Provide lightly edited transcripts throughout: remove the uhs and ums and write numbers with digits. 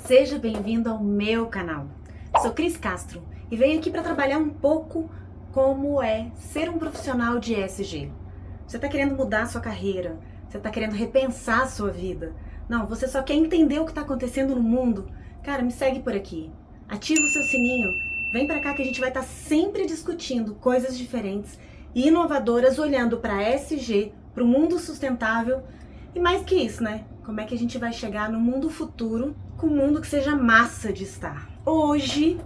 Seja bem-vindo ao meu canal. Sou Cris Castro e venho aqui para trabalhar um pouco como é ser um profissional de ESG. Você está querendo mudar a sua carreira, você está querendo repensar a sua vida. Não, você só quer entender o que está acontecendo no mundo. Cara, me segue por aqui. Ativa o seu sininho. Vem para cá que a gente vai estar sempre discutindo coisas diferentes e inovadoras, olhando para ESG, para o mundo sustentável. E mais que isso, né? Como é que a gente vai chegar no mundo futuro com um mundo que seja massa de estar? Hoje,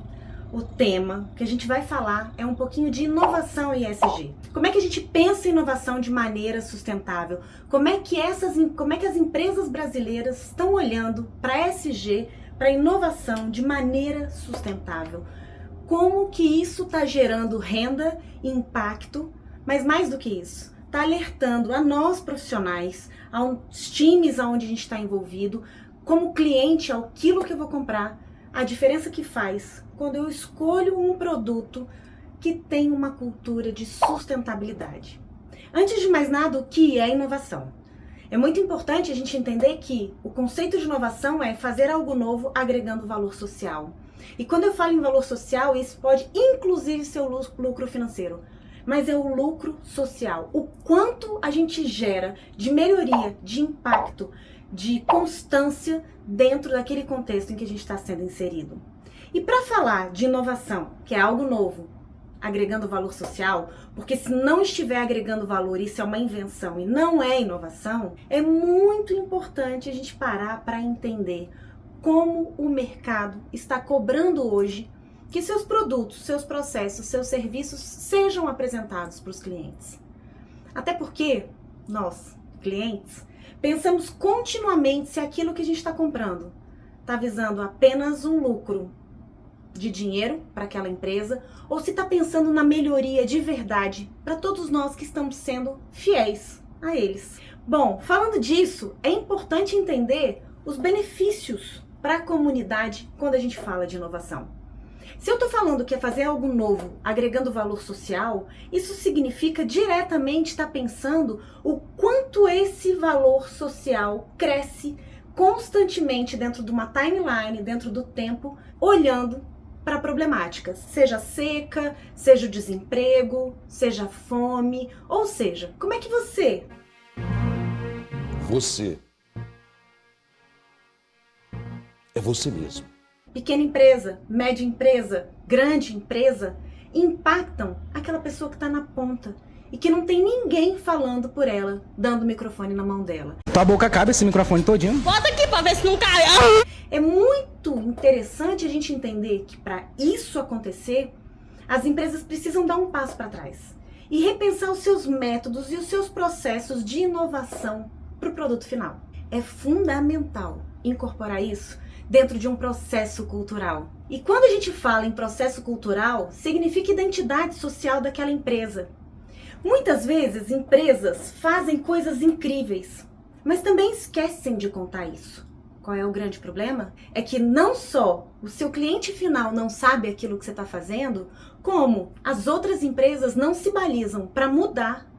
o tema que a gente vai falar é um pouquinho de inovação e ESG. Como é que a gente pensa em inovação de maneira sustentável? Como é que as empresas brasileiras estão olhando para ESG, para inovação de maneira sustentável? Como que isso está gerando renda e impacto, mas mais do que isso, está alertando a nós profissionais, aos times onde a gente está envolvido, como cliente, aquilo que eu vou comprar, a diferença que faz quando eu escolho um produto que tem uma cultura de sustentabilidade. Antes de mais nada, o que é inovação? É muito importante a gente entender que o conceito de inovação é fazer algo novo agregando valor social. E quando eu falo em valor social, isso pode inclusive ser o lucro financeiro. Mas é o lucro social, o quanto a gente gera de melhoria, de impacto, de constância dentro daquele contexto em que a gente está sendo inserido. E para falar de inovação, que é algo novo, agregando valor social, porque se não estiver agregando valor, isso é uma invenção e não é inovação, é muito importante a gente parar para entender como o mercado está cobrando hoje que seus produtos, seus processos, seus serviços sejam apresentados para os clientes. Até porque nós, clientes, pensamos continuamente se aquilo que a gente está comprando está visando apenas um lucro de dinheiro para aquela empresa ou se está pensando na melhoria de verdade para todos nós que estamos sendo fiéis a eles. Bom, falando disso, é importante entender os benefícios para a comunidade quando a gente fala de inovação. Se eu estou falando que é fazer algo novo, agregando valor social, isso significa diretamente estar pensando o quanto esse valor social cresce constantemente dentro de uma timeline, dentro do tempo, olhando para problemáticas, seja seca, seja o desemprego, seja a fome, ou seja, como é que você é você mesmo. Pequena empresa, média empresa, grande empresa, impactam aquela pessoa que está na ponta e que não tem ninguém falando por ela, dando o microfone na mão dela. Tua boca cabe esse microfone todinho? Bota aqui pra ver se não cai. É muito interessante a gente entender que para isso acontecer, as empresas precisam dar um passo para trás e repensar os seus métodos e os seus processos de inovação para o produto final. É fundamental incorporar isso dentro de um processo cultural. E quando a gente fala em processo cultural, significa identidade social daquela empresa. Muitas vezes, empresas fazem coisas incríveis, mas também esquecem de contar isso. Qual é o grande problema? É que não só o seu cliente final não sabe aquilo que você está fazendo, como as outras empresas não se balizam para mudar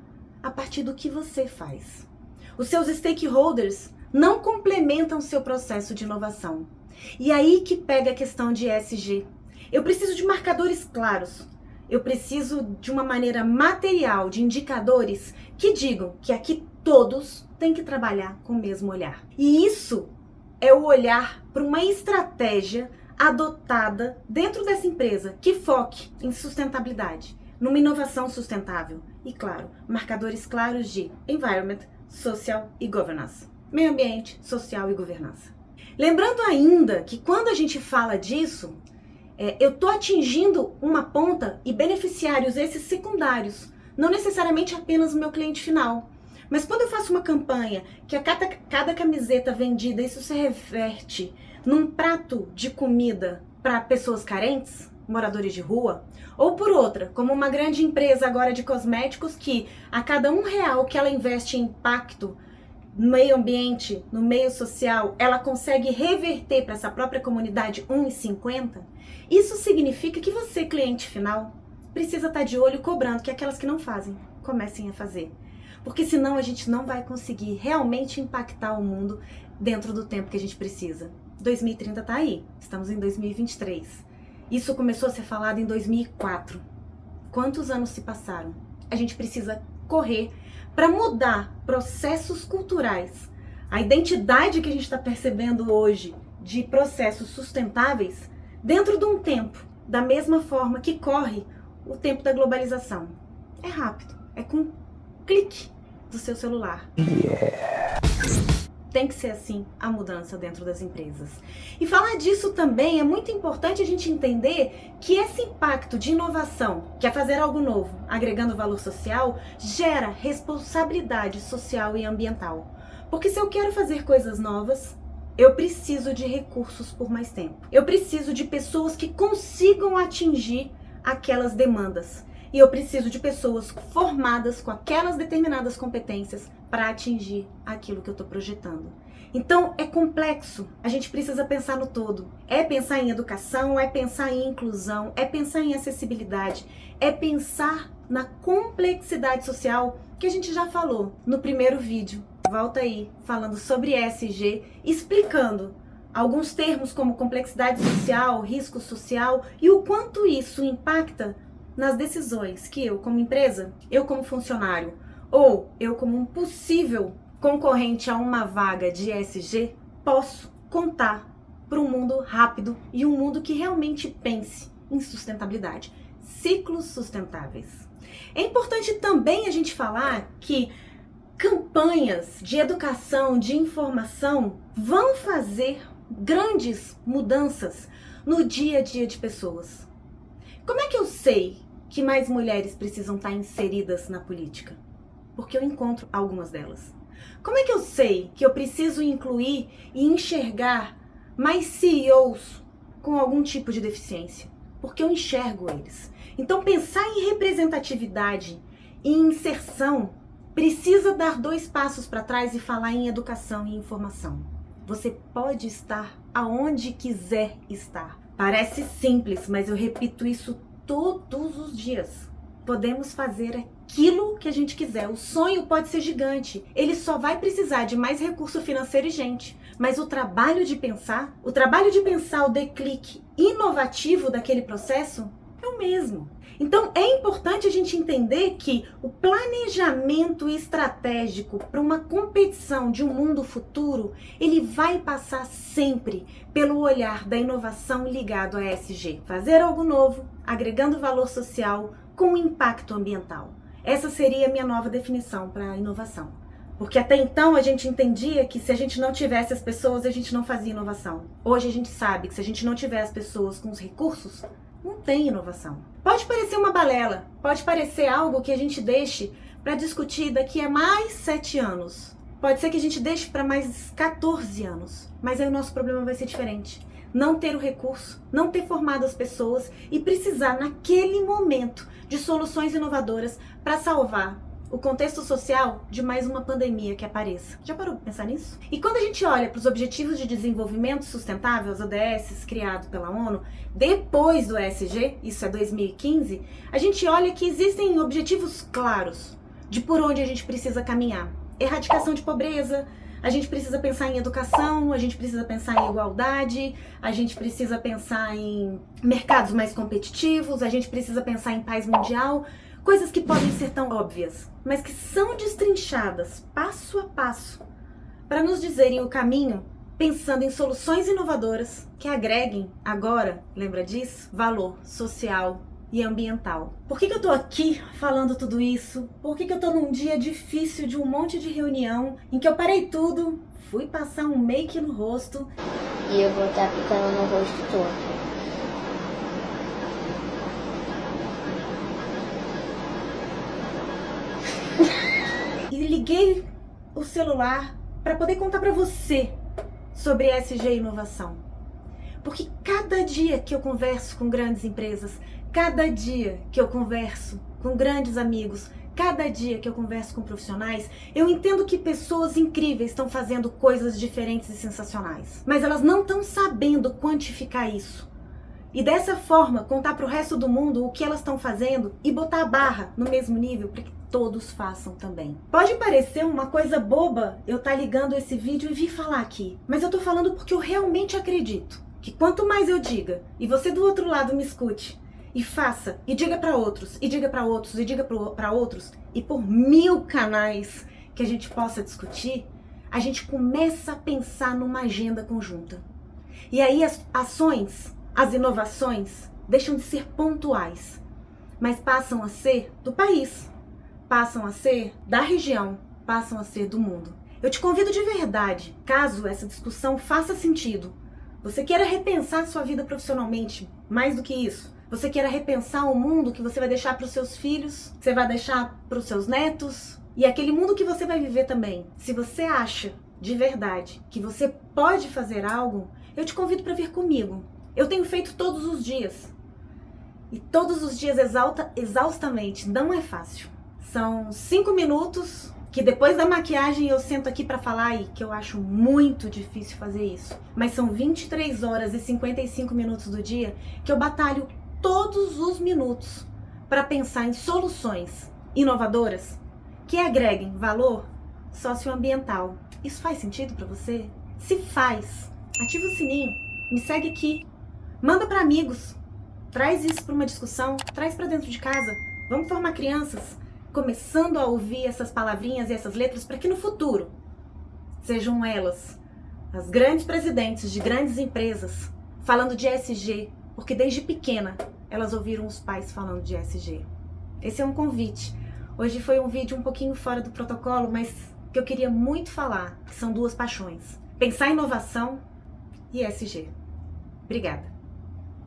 a partir do que você faz. Os seus stakeholders não complementam seu processo de inovação. E aí que pega a questão de ESG. Eu preciso de marcadores claros. Eu preciso de uma maneira material, de indicadores que digam que aqui todos têm que trabalhar com o mesmo olhar. E isso é o olhar para uma estratégia adotada dentro dessa empresa que foque em sustentabilidade, numa inovação sustentável. E claro, marcadores claros de environment, social e governance. Meio ambiente, social e governança. Lembrando ainda que quando a gente fala disso, eu estou atingindo uma ponta e beneficiários esses secundários, não necessariamente apenas o meu cliente final. Mas quando eu faço uma campanha que a cada camiseta vendida, isso se reverte num prato de comida para pessoas carentes, moradores de rua, ou por outra, como uma grande empresa agora de cosméticos que a cada R$1 que ela investe em impacto no meio ambiente, no meio social, ela consegue reverter para essa própria comunidade R$1,50, isso significa que você, cliente final, precisa estar de olho cobrando que aquelas que não fazem, comecem a fazer. Porque senão a gente não vai conseguir realmente impactar o mundo dentro do tempo que a gente precisa. 2030 tá aí, estamos em 2023. Isso começou a ser falado em 2004. Quantos anos se passaram? A gente precisa correr para mudar processos culturais. A identidade que a gente está percebendo hoje de processos sustentáveis dentro de um tempo, da mesma forma que corre o tempo da globalização. É rápido, é com um clique do seu celular. Tem que ser assim a mudança dentro das empresas. E falar disso também é muito importante a gente entender que esse impacto de inovação, que é fazer algo novo, agregando valor social, gera responsabilidade social e ambiental. Porque se eu quero fazer coisas novas, eu preciso de recursos por mais tempo. Eu preciso de pessoas que consigam atingir aquelas demandas. E eu preciso de pessoas formadas com aquelas determinadas competências para atingir aquilo que eu estou projetando. Então é complexo, a gente precisa pensar no todo. É pensar em educação, é pensar em inclusão, é pensar em acessibilidade, é pensar na complexidade social que a gente já falou no primeiro vídeo. Volta aí, falando sobre ESG, explicando alguns termos como complexidade social, risco social e o quanto isso impacta nas decisões que eu como empresa, eu como funcionário ou eu como um possível concorrente a uma vaga de ESG, posso contar para um mundo rápido e um mundo que realmente pense em sustentabilidade, ciclos sustentáveis. É importante também a gente falar que campanhas de educação, de informação vão fazer grandes mudanças no dia a dia de pessoas. Como é que eu sei que mais mulheres precisam estar inseridas na política? Porque eu encontro algumas delas. Como é que eu sei que eu preciso incluir e enxergar mais CEOs com algum tipo de deficiência? Porque eu enxergo eles. Então pensar em representatividade e inserção precisa dar 2 passos para trás e falar em educação e informação. Você pode estar aonde quiser estar. Parece simples, mas eu repito isso todos os dias. Podemos fazer aquilo que a gente quiser. O sonho pode ser gigante. Ele só vai precisar de mais recurso financeiro e gente. Mas o trabalho de pensar o declique inovativo daquele processo é o mesmo. Então é importante a gente entender que o planejamento estratégico para uma competição de um mundo futuro, ele vai passar sempre pelo olhar da inovação ligado a ESG. Fazer algo novo, agregando valor social com impacto ambiental. Essa seria a minha nova definição para a inovação. Porque até então a gente entendia que se a gente não tivesse as pessoas, a gente não fazia inovação. Hoje a gente sabe que se a gente não tiver as pessoas com os recursos, não tem inovação. Pode parecer uma balela, pode parecer algo que a gente deixe para discutir daqui a mais 7 anos. Pode ser que a gente deixe para mais 14 anos, mas aí o nosso problema vai ser diferente. Não ter o recurso, não ter formado as pessoas e precisar naquele momento de soluções inovadoras para salvar o contexto social de mais uma pandemia que apareça. Já parou para pensar nisso? E quando a gente olha para os Objetivos de Desenvolvimento Sustentável, os ODS, criados pela ONU, depois do ESG, isso é 2015, a gente olha que existem objetivos claros de por onde a gente precisa caminhar. Erradicação de pobreza, a gente precisa pensar em educação, a gente precisa pensar em igualdade, a gente precisa pensar em mercados mais competitivos, a gente precisa pensar em paz mundial. Coisas que podem ser tão óbvias, mas que são destrinchadas passo a passo para nos dizerem o caminho, pensando em soluções inovadoras que agreguem agora, lembra disso? Valor social e ambiental. Por que eu tô aqui falando tudo isso? Por que eu tô num dia difícil de um monte de reunião em que eu parei tudo, fui passar um make no rosto e eu vou estar aplicando no rosto todo. E liguei o celular para poder contar para você sobre ESG e inovação. Porque cada dia que eu converso com grandes empresas, cada dia que eu converso com grandes amigos, cada dia que eu converso com profissionais, eu entendo que pessoas incríveis estão fazendo coisas diferentes e sensacionais. Mas elas não estão sabendo quantificar isso. E dessa forma, contar para o resto do mundo o que elas estão fazendo e botar a barra no mesmo nível para que todos façam também. Pode parecer uma coisa boba eu estar ligando esse vídeo e vir falar aqui, mas eu tô falando porque eu realmente acredito que quanto mais eu diga, e você do outro lado me escute, e faça, e diga para outros, e diga para outros, e diga para outros, e por 1000 canais que a gente possa discutir, a gente começa a pensar numa agenda conjunta. E aí as ações, as inovações, deixam de ser pontuais, mas passam a ser do país, passam a ser da região, passam a ser do mundo. Eu te convido de verdade, caso essa discussão faça sentido, você queira repensar sua vida profissionalmente, mais do que isso, você queira repensar o mundo que você vai deixar para os seus filhos, que você vai deixar para os seus netos, e aquele mundo que você vai viver também. Se você acha de verdade que você pode fazer algo, eu te convido para vir comigo. Eu tenho feito todos os dias. E todos os dias exaustamente. Não é fácil. São 5 minutos que depois da maquiagem eu sento aqui para falar e que eu acho muito difícil fazer isso. Mas são 23 horas e 55 minutos do dia que eu batalho todos os minutos para pensar em soluções inovadoras que agreguem valor socioambiental. Isso faz sentido para você? Se faz, ativa o sininho, me segue aqui, manda para amigos, traz isso para uma discussão, traz para dentro de casa. Vamos formar crianças começando a ouvir essas palavrinhas e essas letras para que no futuro sejam elas as grandes presidentes de grandes empresas falando de ESG, porque desde pequena elas ouviram os pais falando de ESG. Esse é um convite. Hoje foi um vídeo um pouquinho fora do protocolo, mas que eu queria muito falar, que são duas paixões. Pensar em inovação e ESG. Obrigada.